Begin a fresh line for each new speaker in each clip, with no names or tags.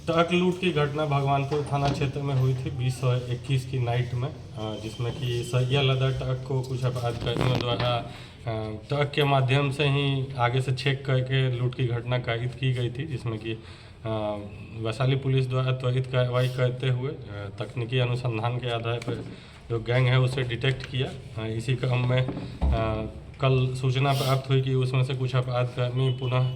Truck लूट की घटना भगवानपुर थाना क्षेत्र में हुई थी 2021 की नाइट में, जिसमें कि सरिया लदा ट्रक को कुछ अपराधकर्मियों द्वारा ट्रक के माध्यम से ही आगे से चेक करके लूट की घटना कारित की गई थी, जिसमें कि वैशाली पुलिस द्वारा त्वरित कार्रवाई करते हुए तकनीकी अनुसंधान के आधार पर जो गैंग है उसे डिटेक्ट किया। इसी क्रम में कल सूचना प्राप्त हुई कि उसमें से कुछ अपराधकर्मी पुनः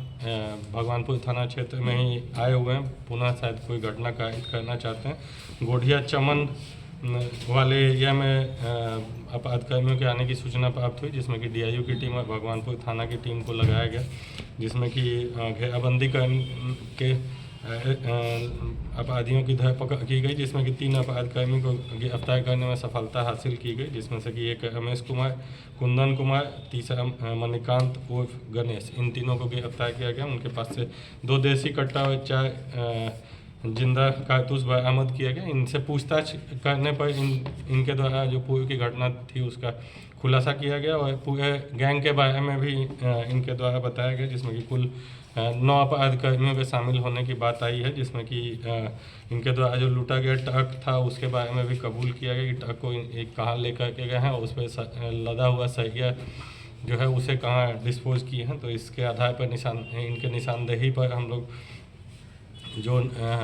भगवानपुर थाना क्षेत्र में ही आए हुए हैं, पुनः शायद कोई घटना कारित करना चाहते हैं। गोढ़िया चमन वाले एरिया में अपराधकर्मियों के आने की सूचना प्राप्त हुई, जिसमें कि डीआईयू की टीम और भगवानपुर थाना की टीम को लगाया गया, जिसमें कि घेराबंदी के अपराधियों की धरपकड़ की गई, जिसमें कि 3 अपराधकर्मी को गिरफ्तार करने में सफलता हासिल की गई, जिसमें से कि एक रमेश कुमार, कुंदन कुमार, तीसरा मणिकांत उर्फ गणेश, इन तीनों को गिरफ्तार किया गया। उनके पास से 2 देसी कट्टा और 4 जिंदा कारतूस बरामद किया गया। इनसे पूछताछ करने पर इनके द्वारा जो पूर्व की घटना थी उसका खुलासा किया गया और पूरे गैंग के बारे में भी इनके द्वारा बताया गया, जिसमें कि कुल 9 अपराधकर्मियों के शामिल होने की बात आई है, जिसमें कि इनके द्वारा जो लूटा गया ट्रक था उसके बारे में भी कबूल किया गया कि ट्रक को एक कहाँ लेकर के गए हैं और उस पर लदा हुआ सरिया जो है उसे कहाँ डिस्पोज किए हैं। तो इसके आधार पर इनके निशानदेही पर हम लोग जो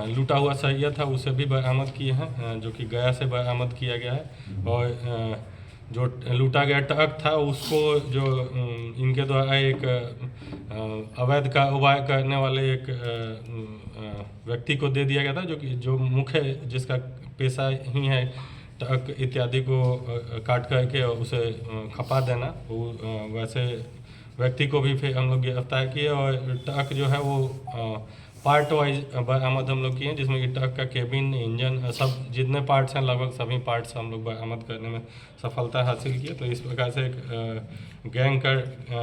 लूटा हुआ सरिया था उसे भी बरामद किए हैं, जो कि गया से बरामद किया गया है। और जो लूटा गया ट्रक था उसको जो इनके द्वारा एक अवैध कारोबार करने वाले एक व्यक्ति को दे दिया गया था, जो मुख्य जिसका पेशा ही है ट्रक इत्यादि को काट करके उसे खपा देना, वैसे व्यक्ति को भी फिर हम लोग गिरफ्तार किए और ट्रक जो है वो पार्ट वाइज बरामद हम लोग किए हैं, जिसमें कि ट्रक का केबिन, इंजन, सब जितने पार्ट्स हैं लगभग सभी पार्ट्स हम लोग बरामद करने में सफलता हासिल की। तो इस प्रकार से एक गैंग का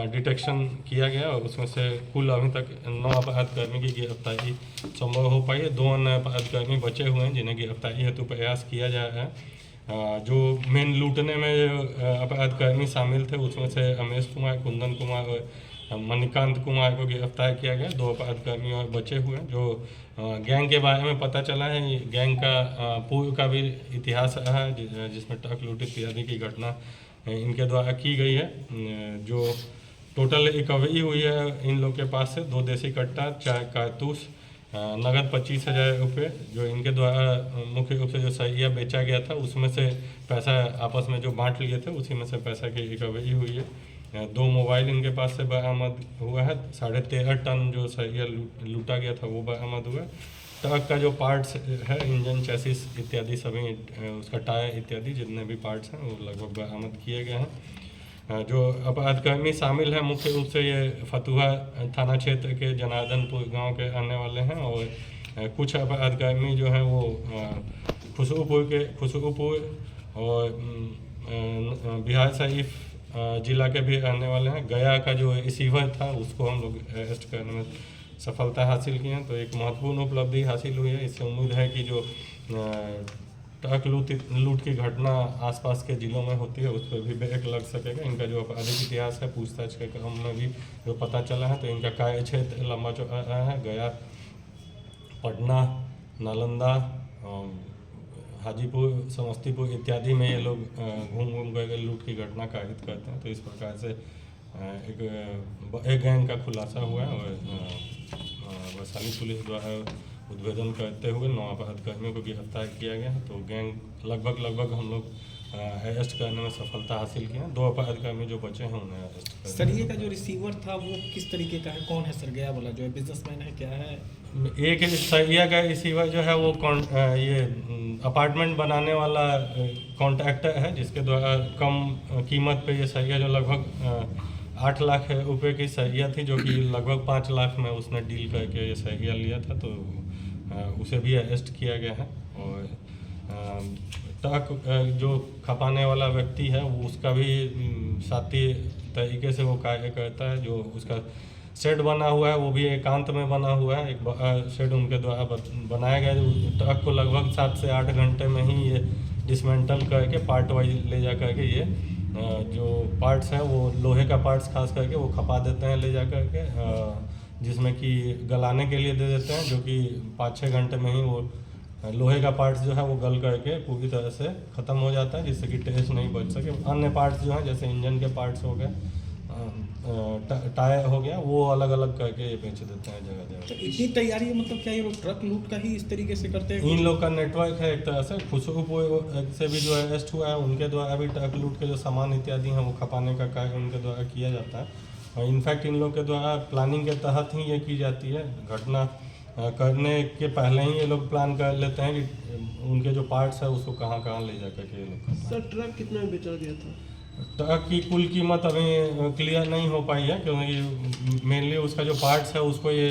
डिटेक्शन किया गया और उसमें से कुल अभी तक 9 अपराधकर्मी की गिरफ्तारी संभव हो पाई है। 2 अन्य अपराधकर्मी बचे हुए हैं जिन्हें गिरफ्तारी हेतु प्रयास किया जा रहा है। जो मेन लूटने में अपराधकर्मी शामिल थे उसमें से रमेश कुमार, कुंदन कुमार और मणिकांत कुमार को गिरफ्तार किया गया। 2 अपराधकर्मी और बचे हुए हैं। जो गैंग के बारे में पता चला है, गैंग का पूर्व का भी इतिहास रहा है, जिसमें ट्रक लूट इत्यादि की घटना इनके द्वारा की गई है। जो टोटल रिकवरी हुई है इन लोग के पास से 2 देसी कट्टा, 4 कारतूस, नगद 25,000 रुपये, जो इनके द्वारा मुख्य रूप से जो सरिया बेचा गया था उसमें से पैसा आपस में जो बांट लिए थे उसी में से पैसा की रिकवरी हुई है। 2 मोबाइल इनके पास से बरामद हुआ है। 13.5 टन जो सरिया लूटा गया था वो बरामद हुआ है। ट्रक का जो पार्ट्स है, इंजन, चैसिस इत्यादि सभी, उसका टायर इत्यादि जितने भी पार्ट्स हैं वो लगभग बरामद किए गए हैं। जो अपराधकर्मी शामिल हैं मुख्य रूप से ये फतुहा थाना क्षेत्र के जनार्दनपुर गांव के रहने वाले हैं और कुछ अपराधकर्मी जो हैं वो खुशरूपुर और बिहार शरीफ जिला के भी रहने वाले हैं। गया का जो रिसीवर था उसको हम लोग अरेस्ट करने में सफलता हासिल की है। तो एक महत्वपूर्ण उपलब्धि हासिल हुई है। इससे उम्मीद है कि जो ट्रक लूट की घटना आसपास के ज़िलों में होती है उस पर भी ब्रेक लग सकेगा। इनका जो आपराधिक इतिहास है, पूछताछ के क्रम में भी जो पता चला है, तो इनका कार्य क्षेत्र लंबा चौड़ा रहा है। गया, पटना, नालंदा, हाजीपुर, समस्तीपुर इत्यादि में ये लोग घूम कर लूट की घटना कारित करते हैं। तो इस प्रकार से एक गैंग का खुलासा हुआ है और वैशाली पुलिस द्वारा उद्भेदन करते हुए 9 अपराधकर्मियों को गिरफ्तार किया गया है। तो गैंग लगभग हम लोग अरेस्ट करने में सफलता हासिल की है। 2 अपराधकर्मी जो बचे हैं उन्हें अरेस्ट कर।
सर ये का जो रिसीवर था वो किस तरीके का है, कौन है सर? गया वाला जो है बिजनेसमैन है, क्या है?
एक सरिया का रिसीवर जो है वो ये अपार्टमेंट बनाने वाला कॉन्ट्रैक्टर है, जिसके द्वारा कम कीमत पे ये सरिया जो लगभग 8 लाख रुपए की सरिया थी, जो कि लगभग 5 लाख में उसने डील करके ये सरिया लिया था, तो उसे भी अरेस्ट किया गया है। और ट्रक जो खपाने वाला व्यक्ति है वो उसका भी साथी तरीके से वो कार्य करता है। जो उसका शेड बना हुआ है वो भी एकांत में बना हुआ है। एक शेड उनके द्वारा बनाया गया है। ट्रक को लगभग 7 से 8 घंटे में ही ये डिसमेंटल करके पार्ट वाइज ले जा करके ये जो पार्ट्स हैं वो लोहे का पार्ट्स खास करके वो खपा देते हैं ले जा करके। जिसमें कि गलाने के लिए दे देते हैं, जो कि 5-6 घंटे में ही वो लोहे का पार्ट्स जो है वो गल करके पूरी तरह से ख़त्म हो जाता है, जिससे कि टेस्ट नहीं बच सके। अन्य पार्ट्स जो हैं जैसे इंजन के पार्ट्स हो गए, टायर हो गया, वो अलग अलग करके ये बेच देते हैं जगह
तो
जगह।
इतनी तैयारी है, मतलब क्या ये लोग ट्रक लूट का ही इस तरीके से करते हैं?
इन लोग का नेटवर्क है एक तरह से। खुशबू से भी जो अरेस्ट हुआ है, उनके द्वारा भी ट्रक लूट के जो सामान इत्यादि हैं वो खपाने का कार्य उनके द्वारा किया जाता है। और इनफैक्ट इन लोग के द्वारा प्लानिंग के तहत ही ये की जाती है। घटना करने के पहले ही ये लोग प्लान कर लेते हैं कि उनके जो पार्ट्स है उसको कहाँ कहाँ ले जा करके ये लोग।
सर ट्रक कितने में बेचा गया था?
ट्रक की कुल कीमत अभी क्लियर नहीं हो पाई है, क्योंकि मेनली उसका जो पार्ट्स है उसको ये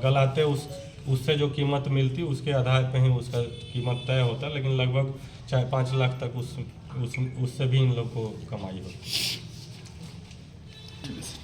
गलाते उससे जो कीमत मिलती उसके आधार पे ही उसका कीमत तय होता है। लेकिन लगभग 4-5 लाख तक उससे भी इन लोग को कमाई होती है।